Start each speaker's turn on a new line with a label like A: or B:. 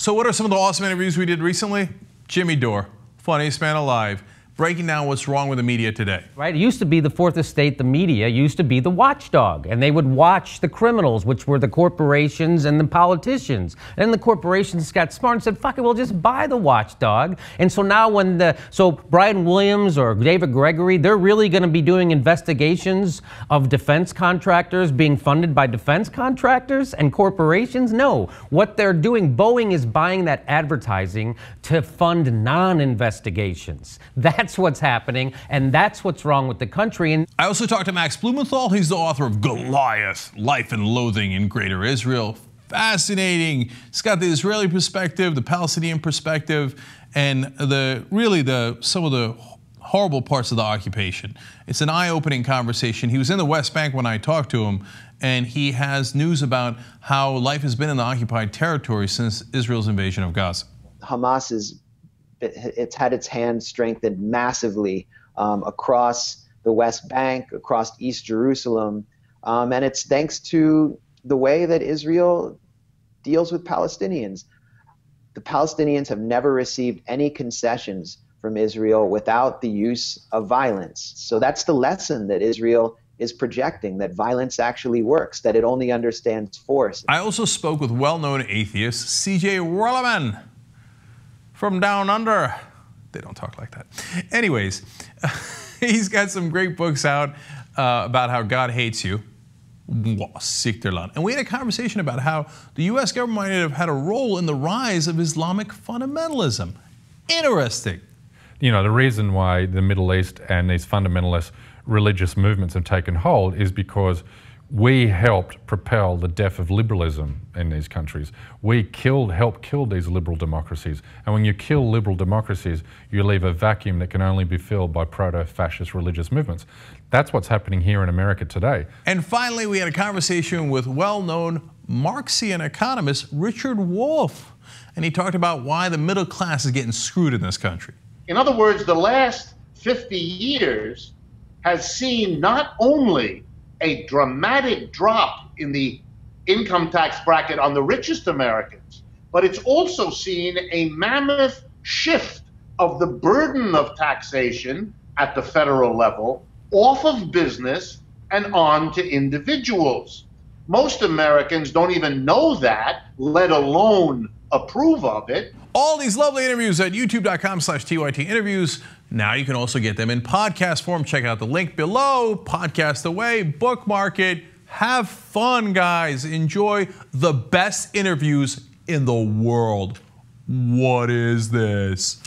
A: So what are some of the awesome interviews we did recently? Jimmy Dore, funniest man alive, breaking down what's wrong with the media today.
B: Right? It used to be the fourth estate, the media used to be the watchdog, and they would watch the criminals, which were the corporations and the politicians. And the corporations got smart and said, fuck it, we'll just buy the watchdog. And so now so Brian Williams or David Gregory, they're really going to be doing investigations of defense contractors being funded by defense contractors and corporations? No. What they're doing, Boeing is buying that advertising to fund non-investigations. That's what's happening, and that's what's wrong with the country. And
A: I also talked to Max Blumenthal. He's the author of Goliath, Life and Loathing in Greater Israel. Fascinating. He's got the Israeli perspective, the Palestinian perspective, and some of the horrible parts of the occupation. It's an eye-opening conversation. He was in the West Bank when I talked to him, and he has news about how life has been in the occupied territory since Israel's invasion of Gaza.
C: Hamas it's had its hand strengthened massively across the West Bank, across East Jerusalem, and it's thanks to the way that Israel deals with Palestinians. The Palestinians have never received any concessions from Israel without the use of violence. So that's the lesson that Israel is projecting, that violence actually works, that it only understands force.
A: I also spoke with well-known atheist C.J. Rollerman from down under. They don't talk like that. Anyways, he's got some great books out about how God hates you. And we had a conversation about how the U.S. government might have had a role in the rise of Islamic fundamentalism. Interesting.
D: You know, the reason why the Middle East and these fundamentalist religious movements have taken hold is because we helped propel the death of liberalism in these countries. We helped kill these liberal democracies. And when you kill liberal democracies, you leave a vacuum that can only be filled by proto-fascist religious movements. That's what's happening here in America today.
A: And finally, we had a conversation with well-known Marxian economist Richard Wolff. And he talked about why the middle class is getting screwed in this country.
E: In other words, the last 50 years has seen not only a dramatic drop in the income tax bracket on the richest Americans, but it's also seen a mammoth shift of the burden of taxation at the federal level off of business and on to individuals. Most Americans don't even know that, let alone approve of it.
A: All these lovely interviews at youtube.com/TYT interviews. Now you can also get them in podcast form. Check out the link below. Podcast away, bookmark it. Have fun, guys. Enjoy the best interviews in the world. What is this?